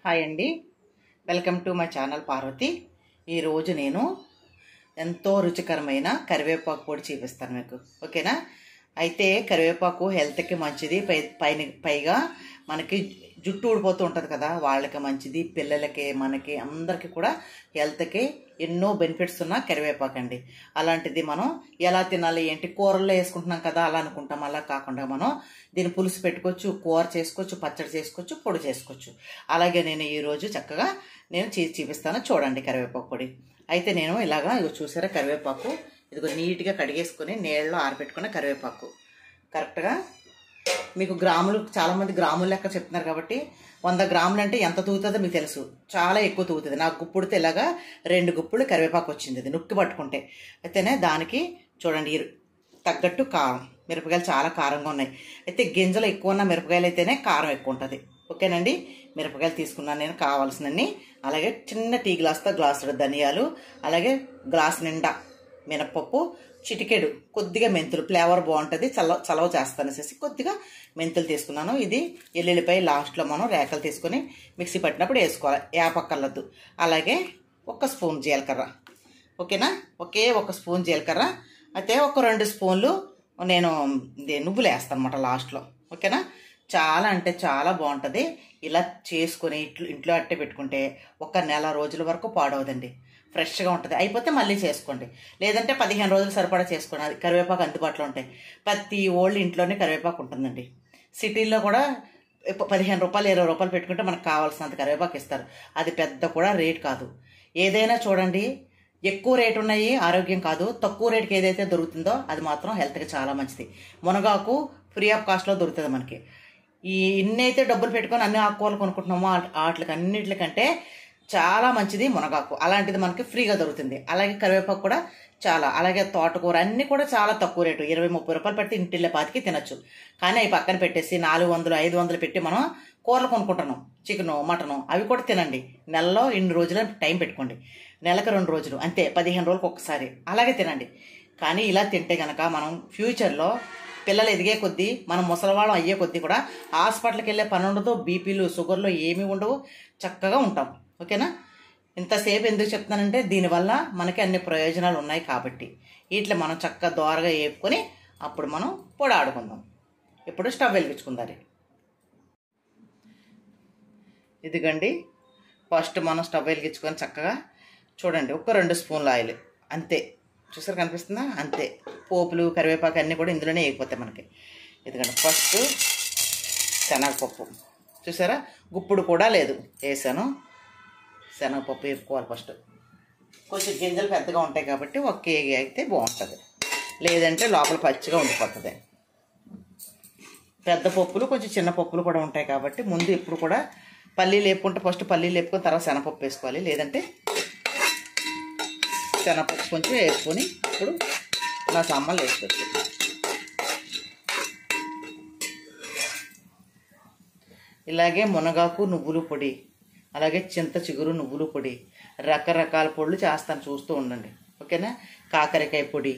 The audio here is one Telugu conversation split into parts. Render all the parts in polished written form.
హాయ్ అండి, welcome to my channel Parvathi. ఈరోజు నేను ఎంతో రుచికరమైన కరివేపాకు పొడి చూపిస్తాను మీకు. ఓకేనా? అయితే కరివేపాకు హెల్త్కి మంచిది, పైగా మనకి జుట్టు ఊడిపోతూ ఉంటుంది కదా, వాళ్ళకి మంచిది, పిల్లలకి, మనకి అందరికీ కూడా హెల్త్కి ఎన్నో బెనిఫిట్స్ ఉన్న కరివేపాకు అండి. అలాంటిది మనం ఎలా తినాలి ఏంటి, కూరల్లో వేసుకుంటున్నాం కదా అలా అనుకుంటాం. అలా కాకుండా మనం దీన్ని పులుసు పెట్టుకోవచ్చు, కూర చేసుకోవచ్చు, పచ్చడి చేసుకోవచ్చు, పొడి చేసుకోవచ్చు. అలాగే నేను ఈరోజు చక్కగా చూపిస్తాను. చూడండి కరివేపాకు పొడి. అయితే నేను ఇలాగా ఇగో చూసారా, కరివేపాకు ఇదిగో నీట్గా కడిగేసుకొని నీళ్ళలో ఆరబెట్టుకున్న కరివేపాకు కరెక్ట్గా మీకు గ్రాములు, చాలామంది గ్రాములు లెక్క చెప్తున్నారు కాబట్టి 100 గ్రాములు అంటే ఎంత తూగుతుందో మీకు తెలుసు, చాలా ఎక్కువ తూగుతుంది. నాకు గుప్పుడితే ఇలాగా 2 గుప్పులు కరివేపాకు వచ్చింది, అది నొక్కి పట్టుకుంటే. అయితేనే దానికి చూడండి తగ్గట్టు కారం, మిరపకాయలు చాలా కారంగా ఉన్నాయి. అయితే గింజలు ఎక్కువ ఉన్న మిరపకాయలు అయితేనే కారం ఎక్కువ ఉంటుంది. ఓకేనండి, మిరపకాయలు తీసుకున్నాను నేను కావాల్సినన్ని. అలాగే చిన్న టీ గ్లాస్తో గ్లాసుడు ధనియాలు, అలాగే గ్లాస్ నిండా మినపప్పు, చిటికెడు కొద్దిగా మెంతులు, ఫ్లేవర్ బాగుంటుంది, చలవ చేస్తాను చేసి కొద్దిగా మెంతులు తీసుకున్నాను. ఇది ఎల్లుల్లిపాయ లాస్ట్లో మనం రేకలు తీసుకొని మిక్సీ పట్టినప్పుడు వేసుకోవాలి, ఏపక్కర్లద్దు. అలాగే 1 స్పూన్ జీలకర్ర. ఓకేనా? ఒక స్పూన్ జీలకర్ర. అయితే 2 స్పూన్లు నేను నువ్వులు వేస్తాను అన్నమాట లాస్ట్లో. ఓకేనా? చాలా అంటే చాలా బాగుంటుంది. ఇలా చేసుకుని ఇంట్లో అట్టే పెట్టుకుంటే 1 నెల రోజుల వరకు పాడవదండి, ఫ్రెష్గా ఉంటుంది. అయిపోతే మళ్ళీ చేసుకోండి, లేదంటే 15 రోజులు సరిపడా చేసుకోండి. అది కరివేపాకు అందుబాటులో ఉంటాయి. ప్రతి ఓల్డ్ ఇంట్లోనే కరివేపాకు ఉంటుందండి. సిటీల్లో కూడా 15 రూపాయలు 20 రూపాయలు పెట్టుకుంటే మనకు కావాల్సినంత కరివేపాకు ఇస్తారు. అది పెద్ద కూడా రేట్ కాదు. ఏదైనా చూడండి, ఎక్కువ రేటు ఉన్నాయి ఆరోగ్యం కాదు, తక్కువ రేటుకి ఏదైతే దొరుకుతుందో అది మాత్రం హెల్త్కి చాలా మంచిది. మునగాకు ఫ్రీ ఆఫ్ కాస్ట్లో దొరుకుతుంది మనకి. ఇన్నైతే డబ్బులు పెట్టుకొని అన్ని ఆకుకూరలు కొనుక్కుంటున్నామో వాటికి అన్నిటికంటే చాలా మంచిది మునగాకు. అలాంటిది మనకి ఫ్రీగా దొరుకుతుంది. అలాగే కరివేపాకు కూడా చాలా, అలాగే తోటకూర అన్నీ కూడా చాలా తక్కువ రేటు, 20-30 రూపాయలు పెడితే ఇంటిల్లే పాతికి తినొచ్చు. కానీ అవి పక్కన పెట్టేసి 400-500 పెట్టి మనం కూరలు కొనుక్కుంటున్నాం, చికెను, మటను, అవి కూడా తినండి. నెలలో 2 రోజులు టైం పెట్టుకోండి, నెలకు 2 రోజులు అంతే, 15 రోజులకు ఒకసారి అలాగే తినండి. కానీ ఇలా తింటే కనుక మనం ఫ్యూచర్లో పిల్లలు ఎదిగే కొద్దీ, మనం ముసలివాళ్ళం అయ్యే కొద్దీ కూడా హాస్పిటల్కి వెళ్ళే పని ఉండదు, బీపీలు, షుగర్లు ఏమీ ఉండవు, చక్కగా ఉంటాం. ఓకేనా? ఇంతసేపు ఎందుకు చెప్తున్నానంటే దీనివల్ల మనకి అన్ని ప్రయోజనాలు ఉన్నాయి కాబట్టి. వీటిలో మనం చక్కగా దోరగా వేపుకొని అప్పుడు మనం పొడి ఆడుకుందాం. ఇప్పుడు స్టవ్ వెలిగించుకుందాం. ఇదిగండి, ఫస్ట్ మనం స్టవ్ వెలిగించుకొని చక్కగా చూడండి 2 స్పూన్ల ఆయిల్ అంతే. చూసారు కనిపిస్తుందా? అంతే. పోపులు, కరివేపాకు అన్నీ కూడా ఇందులోనే వేగిపోతాయి మనకి. ఎందుకంటే ఫస్ట్ శనగపప్పు చూసారా, గుప్పుడు కూడా లేదు వేసాను. శనగపప్పు వేపుకోవాలి ఫస్ట్. కొంచెం గింజలు పెద్దగా ఉంటాయి కాబట్టి ఒక కేజీ అయితే బాగుంటుంది, లేదంటే లోపల పచ్చిగా ఉండిపోతుంది. పెద్ద పప్పులు కొంచెం చిన్న పప్పులు కూడా ఉంటాయి కాబట్టి ముందు ఎప్పుడు కూడా పల్లీలు వేపుకుంటే ఫస్ట్ పల్లీలు వేపుకొని తర్వాత శనగపప్పు వేసుకోవాలి, లేదంటే శనగపప్పు కొంచెం వేసుకొని ఇప్పుడు నా సామాన్లు వేసుకోవచ్చు. ఇలాగే మునగాకు నువ్వులు పొడి, అలాగే చింత చిగురు నువ్వులు పొడి, రకరకాల పొడులు చేస్తాను, చూస్తూ ఉండండి. ఓకేనా? కాకరకాయ పొడి,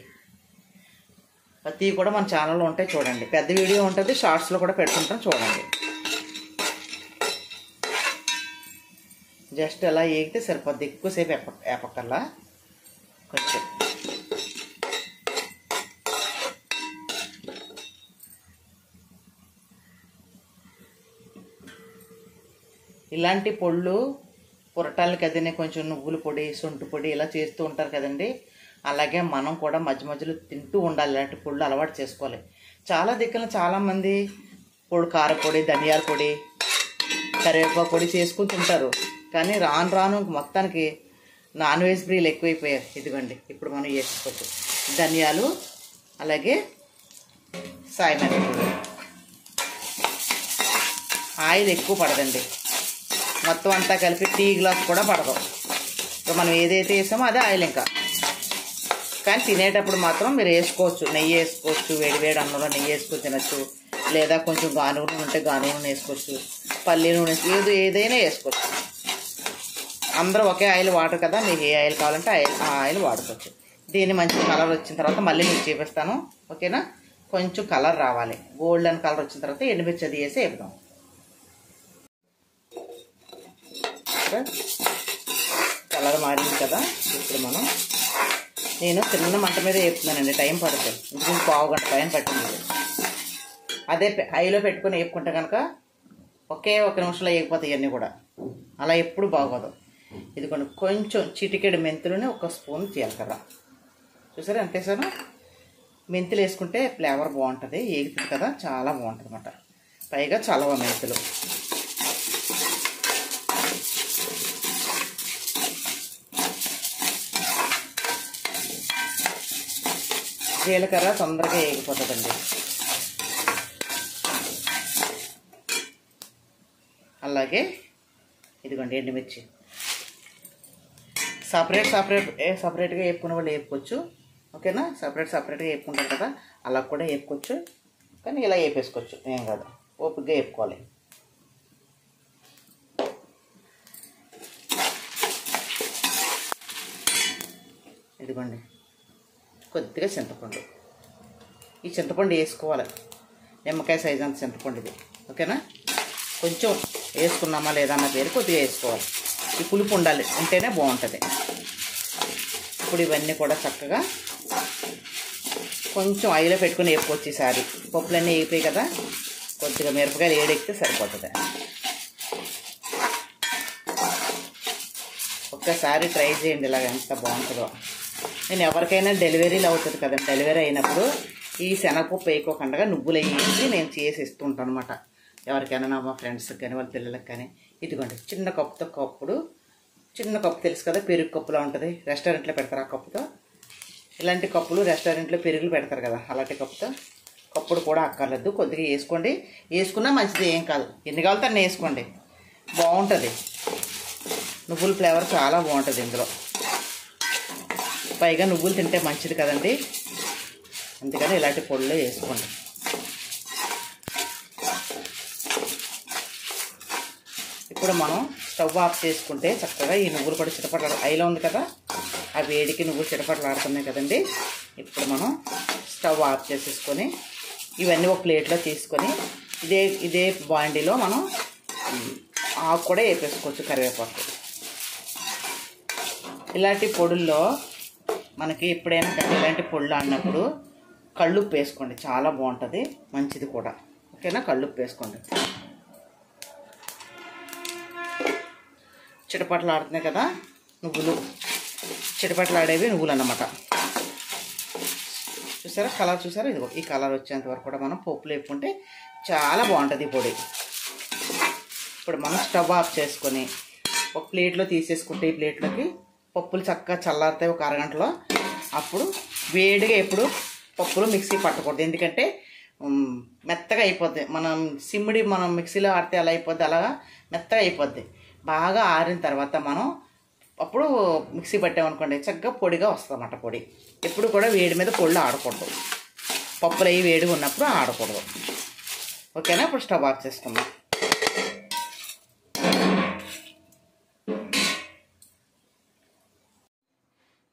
ప్రతి కూడా మన ఛానల్లో ఉంటాయి చూడండి. పెద్ద వీడియో ఉంటుంది, షార్ట్స్లో కూడా పెడుతుంటాం చూడండి. జస్ట్ అలా ఏగితే సరిపోద్ది, ఎక్కువసేపు వేపక్కల్లా. కొంచెం ఇలాంటి పొళ్ళు పురటాలు కదనే, కొంచెం నువ్వుల పొడి, సొంటు పొడి ఇలా చేస్తూ ఉంటారు కదండి. అలాగే మనం కూడా మధ్య మధ్యలో తింటూ ఉండాలి, ఇలాంటి పొళ్ళు అలవాటు చేసుకోవాలి. చాలా దిక్కున చాలామంది కారపొడి, ధనియాల పొడి, కరివేపాకు పొడి చేసుకుని తింటారు. కానీ రాను రాను మొత్తానికి నాన్ వెజ్ ప్రియులు ఎక్కువైపోయారు. ఇదిగోండి, ఇప్పుడు మనం వేసుకోవచ్చు ధనియాలు, అలాగే సాయమిరపకాయలు. ఆయిల్ ఎక్కువ పడదండి, మొత్తం అంతా కలిపి టీ గ్లాస్ కూడా పడదు. ఇప్పుడు మనం ఏదైతే వేసామో అదే ఆయిల్. ఇంకా కానీ తినేటప్పుడు మాత్రం మీరు వేసుకోవచ్చు, నెయ్యి వేసుకోవచ్చు, వేడివేడి అన్నంలో నెయ్యి వేసుకొని తినచ్చు, లేదా కొంచెం గానుగ నూనె ఉంటే గానుగ నూనె వేసుకోవచ్చు, పల్లి నూనె, ఏదైనా వేసుకోవచ్చు. అందరూ ఒకే ఆయిల్ వాడరు కదా, మీకు ఏ ఆయిల్ కావాలంటే ఆ ఆయిల్ వాడుకోవచ్చు. దీన్ని మంచి కలర్ వచ్చిన తర్వాత మళ్ళీ మీకు చూపిస్తాను. ఓకేనా? కొంచెం కలర్ రావాలి, గోల్డెన్ కలర్ వచ్చిన తర్వాత ఎండుమిర్చి అది వేసి వేపుదాం. చూసారా కలర్ మారింది కదా. ఇప్పుడు నేను చిన్న మంట మీద వేపుతున్నానండి, టైం పడుతుంది. ఇంకొక పావు గంట పైన పట్టింది. అదే హైలో పెట్టుకుని వేపుకుంటే కనుక ఒకే 1 నిమిషంలో వేగిపోతాయి ఇవన్నీ కూడా. అలా ఎప్పుడు బాగోదు. ఇదిగోండి కొంచెం చిటికెడు మెంతులని 1 స్పూన్ జీలకర్ర చూసారా ఎంత వేసాను. మెంతులు వేసుకుంటే ఫ్లేవర్ బాగుంటుంది, వేగుతుంది కదా, చాలా బాగుంటుంది అన్నమాట. పైగా చలవ మెంతులు. జీలకర్ర తొందరగా వేగిపోతుందండి. అలాగే ఇదిగోండి ఎండుమిర్చి సపరేట్గా వేపుకునే వాళ్ళు వేపుకోవచ్చు. ఓకేనా, సపరేట్గా వేపుకుంటారు కదా, అలా కూడా వేపుకోవచ్చు. కానీ ఇలా వేపేసుకోవచ్చు, ఏం కాదు, ఓపికగా వేపుకోవాలి. ఇదిగోండి కొద్దిగా చింతపండు. ఈ చింతపండు వేసుకోవాలి, నిమ్మకాయ సైజు అంత చింతపండు ఇది. ఓకేనా, కొంచెం వేసుకున్నామా లేదా అన్న పేరు కొద్దిగా వేసుకోవాలి. ఈ పులుపు ఉండాలి, ఉంటేనే బాగుంటుంది. ఇప్పుడు ఇవన్నీ కూడా చక్కగా కొంచెం ఆయిల్లో పెట్టుకుని వేపుకోవచ్చు. ఈసారి పప్పులన్నీ వేగిపోయి కదా, కొద్దిగా మిరపకాయలు ఏడెక్కితే సరిపోతుంది. ఒక్కసారి ట్రై చేయండి, ఇలాగ ఎంత బాగుంటుందో. నేను ఎవరికైనా డెలివరీలు అవుతుంది కదండి, డెలివరీ అయినప్పుడు ఈ శనగపప్పు వేయకోకుండా నువ్వులు వేసి నేను చేసి ఇస్తుంటాను అనమాట. ఎవరికైనా మా ఫ్రెండ్స్కి కానీ వాళ్ళ పిల్లలకి కానీ. ఇదిగోండి చిన్న కప్పుతో చిన్న కప్పు తెలుసు కదా, పెరుగు కప్పులా ఉంటుంది, రెస్టారెంట్లో పెడతారు ఆ కప్పుతో. ఇలాంటి కప్పులు రెస్టారెంట్లో పెరుగులు పెడతారు కదా, అలాంటి కప్పుడు కూడా అక్కర్లేదు, కొద్దిగా వేసుకోండి. వేసుకున్నా మంచిది, ఏం కాదు. ఎన్ని కావాలితే అన్నీ వేసుకోండి, బాగుంటుంది. నువ్వుల ఫ్లేవర్ చాలా బాగుంటుంది ఇందులో. పైగా నువ్వులు తింటే మంచిది కదండి, అందుకని ఇలాంటి పొడిలో వేసుకోండి. ఇప్పుడు మనం స్టవ్ ఆఫ్ చేసుకుంటే చక్కగా ఈ నువ్వులు కూడా చిటపట్లాడు, ఐలో ఉంది కదా, ఆ వేడికి నువ్వులు చిటపట్లాడుతున్నాయి కదండి. ఇప్పుడు మనం స్టవ్ ఆఫ్ చేసేసుకొని ఇవన్నీ ఒక ప్లేట్లో తీసుకొని ఇదే బాండీలో మనం ఆకు కూడా వేపేసుకోవచ్చు, కరివేపాకు. ఇలాంటి పొడుల్లో మనకి ఎప్పుడైనా కానీ ఇలాంటి పొడులు అన్నప్పుడు కళ్ళుప్పు వేసుకోండి, చాలా బాగుంటుంది, మంచిది కూడా. ఓకేనా, కళ్ళుప్పు వేసుకోండి. చిటపట్లు ఆడుతున్నాయి కదా నువ్వులు, చిటపట్లు ఆడేవి నువ్వులు అన్నమాట. చూసారా కలర్, చూసారా, ఇదిగో ఈ కలర్ వచ్చేంత వరకు కూడా మనం పప్పులు వేపుకుంటే చాలా బాగుంటుంది ఈ పొడి. ఇప్పుడు మనం స్టవ్ ఆఫ్ చేసుకొని ఒక ప్లేట్లో తీసేసుకుంటే ఈ ప్లేట్లోకి పప్పులు చక్కగా చల్లారుతాయి ఒక అరగంటలో. అప్పుడు వేడిగా ఎప్పుడు పప్పులు మిక్సీ పట్టకూడదు, ఎందుకంటే మెత్తగా అయిపోద్ది. మనం మిక్సీలో ఆడితే అలా అయిపోద్ది, అలాగా మెత్తగా అయిపోద్ది. బాగా ఆరిన తర్వాత మనం అప్పుడు మిక్సీ పట్టామనుకోండి చక్కగా పొడిగా వస్తుంది అన్నమాట. పొడి ఎప్పుడు కూడా వేడి మీద పొడిలో ఆడకూడదు, పప్పులు అవి వేడిగా ఉన్నప్పుడు ఆడకూడదు. ఓకేనా, ఇప్పుడు స్టవ్ ఆఫ్ చేసుకుందాం.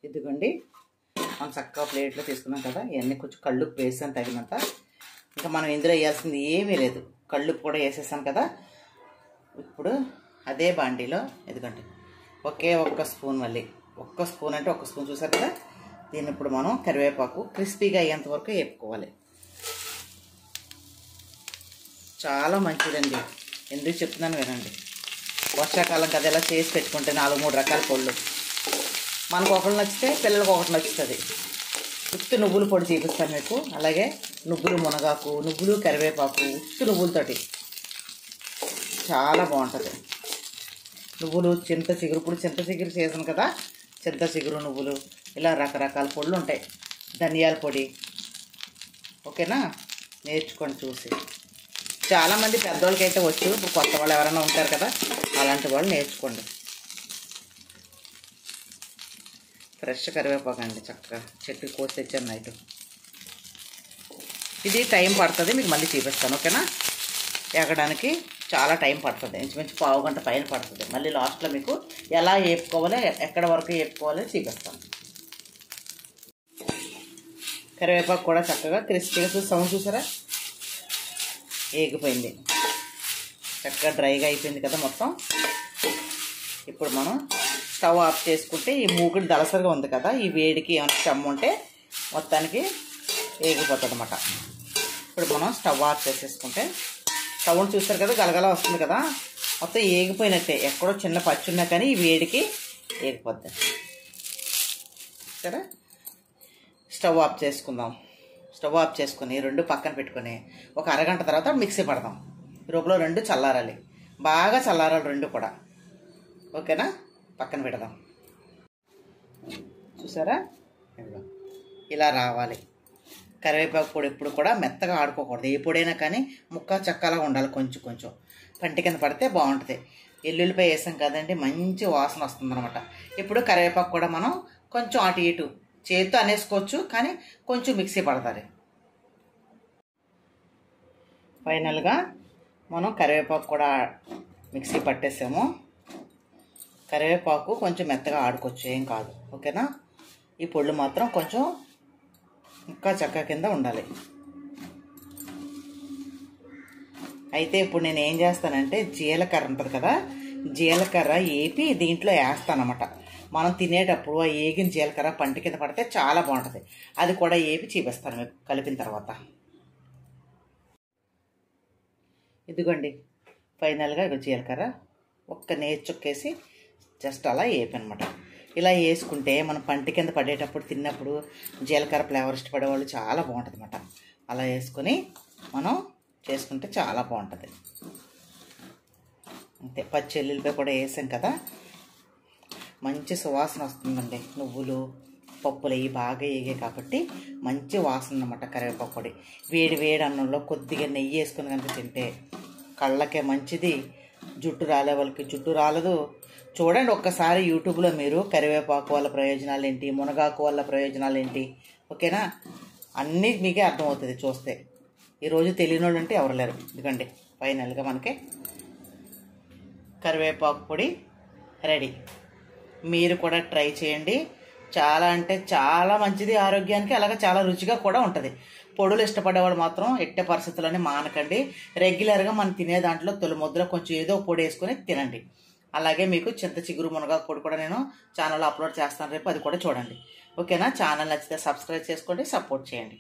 ఇదిగోండి మనం చక్కగా ప్లేట్లో తీసుకున్నాం కదా, ఇవన్నీ కొంచెం కళ్ళుప్పు వేసాను తగినంత. ఇంకా మనం ఇందులో వేయాల్సింది ఏమీ లేదు, కళ్ళుప్పు కూడా వేసేసాను కదా. ఇప్పుడు అదే బాండీలో ఇదిగోండి ఒకే 1 స్పూన్, మళ్ళీ 1 స్పూన్ అంటే 1 స్పూన్ చూసారు కదా. దీన్ని ఇప్పుడు మనం కరివేపాకు క్రిస్పీగా అయ్యేంత వరకు వేపుకోవాలి. చాలా మంచిదండి, ఎందుకు చెప్తున్నాను వినండి. వర్షాకాలం కదా, ఇలా చేసి పెట్టుకుంటే 4-3 రకాల పొళ్ళు. మనకు ఒకటి నచ్చితే పిల్లలకు ఒకటి నచ్చుతుంది. ఉత్తి నువ్వుల పొడి చూపిస్తాను మీకు. అలాగే నువ్వులు మునగాకు, నువ్వులు కరివేపాకు, ఉత్తి నువ్వులతోటి చాలా బాగుంటుంది. నువ్వులు, చింత చిగురు, ఇప్పుడు చింత చిగురు సీజన్ కదా, చింత చిగురు, నువ్వులు, ఇలా రకరకాల పొడులు ఉంటాయి. ధనియాల పొడి. ఓకేనా, నేర్చుకోండి చూసి. చాలామంది పెద్దవాళ్ళకైతే వచ్చు, ఇప్పుడు కొత్త వాళ్ళు ఎవరైనా ఉంటారు కదా, అలాంటి వాళ్ళు నేర్చుకోండి. ఫ్రెష్ కరివేపాకు అండి, చక్కగా చెట్టుకి కోసి తెచ్చాను నైట్. ఇది టైం పడుతుంది, మీకు మళ్ళీ చూపిస్తాను. ఓకేనా, ఎగడానికి చాలా టైం పడుతుంది, ఇంచుమించు పావు గంట పైన పడుతుంది. మళ్ళీ లాస్ట్లో మీకు ఎలా వేపుకోవాలో, ఎక్కడ వరకు వేపుకోవాలో చూపిస్తాను. కరివేపాకు కూడా చక్కగా క్రిస్పీగా సౌండ్ చూసారా, వేగిపోయింది, చక్కగా డ్రైగా అయిపోయింది కదా మొత్తం. ఇప్పుడు మనం స్టవ్ ఆఫ్ చేసుకుంటే ఈ మూకుడు దలసరిగా ఉంది కదా, ఈ వేడికి ఏమైనా చెమ్మ ఉంటే మొత్తానికి వేగిపోతుంది అన్నమాట. ఇప్పుడు మనం స్టవ్ ఆఫ్ చేసేసుకుంటే స్టవ్ని చూస్తారు కదా, గలగల వస్తుంది కదా, మొత్తం ఏగిపోయినట్టే. ఎక్కడో చిన్న పచ్చి ఉన్నా కానీ ఈ వేడికి ఏగిపోద్ది. సరే, స్టవ్ ఆఫ్ చేసుకుందాం. స్టవ్ ఆఫ్ చేసుకుని రెండు పక్కన పెట్టుకొని ఒక అరగంట తర్వాత మిక్సీ పడదాం. లోపల రెండు చల్లారాలి, బాగా చల్లారాలి రెండు కూడా. ఓకేనా, పక్కన పెడదాం. చూసారా, ఇలా రావాలి. కరివేపాకు పొడి ఎప్పుడు కూడా మెత్తగా ఆడుకోకూడదు. ఏ పొడైనా కానీ ముక్క చక్కలా ఉండాలి, కొంచెం కొంచెం పంటి కింద పడితే బాగుంటుంది. ఎల్లుల్లిపాయ వేసాం కదండి, మంచి వాసన వస్తుంది అనమాట. ఇప్పుడు కరివేపాకు కూడా మనం కొంచెం అటు ఇటు చేతితో అనేసుకోవచ్చు, కానీ కొంచెం మిక్సీ పడతారు. ఫైనల్గా మనం కరివేపాకు కూడా మిక్సీ పట్టేసాము. కరివేపాకు కొంచెం మెత్తగా ఆడుకోవచ్చు, ఏం కాదు. ఓకేనా, ఈ పొళ్ళు మాత్రం కొంచెం ఇంకా చక్క కింద ఉండాలి. అయితే ఇప్పుడు నేను ఏం చేస్తానంటే జీలకర్ర ఉంటుంది కదా, జీలకర్ర ఏపి దీంట్లో వేస్తానమాట. మనం తినేటప్పుడు ఆ ఏగిన జీలకర్ర పంటి కింద పడితే చాలా బాగుంటుంది. అది కూడా ఏపి చూపిస్తాను మీకు కలిపిన తర్వాత. ఇదిగోండి, ఫైనల్గా ఇక జీలకర్ర ఒక్క నేతి చుక్కేసి జస్ట్ అలా వేపనమాట. ఇలా వేసుకుంటే మనం పంటి కింద పడేటప్పుడు తిన్నప్పుడు జీలకర్ర ఫ్లేవర్ ఇష్టపడే వాళ్ళు చాలా బాగుంటుంది అన్నమాట. అలా వేసుకొని మనం చేసుకుంటే చాలా బాగుంటుంది. అంతే, పచ్చి ఎల్లుల్లిపాయ కూడా వేసాం కదా, మంచి సువాసన వస్తుందండి. నువ్వులు పప్పులు అవి బాగా వేగాయి కాబట్టి మంచి వాసన అన్నమాట. కరివేపాకు పొడి వేడి వేడి అన్నంలో కొద్దిగా నెయ్యి వేసుకుని కనుక తింటే కళ్ళకే మంచిది. జుట్టు రాలే వాళ్ళకి జుట్టు రాలదు. చూడండి ఒక్కసారి యూట్యూబ్లో మీరు కరివేపాకు వల్ల ప్రయోజనాలు ఏంటి, మునగాకు వల్ల ప్రయోజనాలు ఏంటి, ఓకేనా, అన్నీ మీకే అర్థమవుతుంది చూస్తే. ఈరోజు తెలియని వాళ్ళు అంటే ఎవరు లేరు. ఎందుకండి ఫైనల్గా మనకి కరివేపాకు పొడి రెడీ. మీరు కూడా ట్రై చేయండి. చాలా అంటే చాలా మంచిది ఆరోగ్యానికి, అలాగే చాలా రుచిగా కూడా ఉంటుంది. పొడులు ఇష్టపడేవాడు మాత్రం ఎట్టే పరిస్థితుల్లోనే మానకండి. రెగ్యులర్గా మనం తినే దాంట్లో తొలి ముద్దలో కొంచెం ఏదో పొడి వేసుకొని తినండి. అలాగే మీకు చింత చిగురు మునగాకు పొడి కూడా నేను ఛానల్లో అప్లోడ్ చేస్తాను రేపు, అది కూడా చూడండి. ఓకేనా, ఛానల్ నచ్చితే సబ్స్క్రైబ్ చేసుకోండి, సపోర్ట్ చేయండి.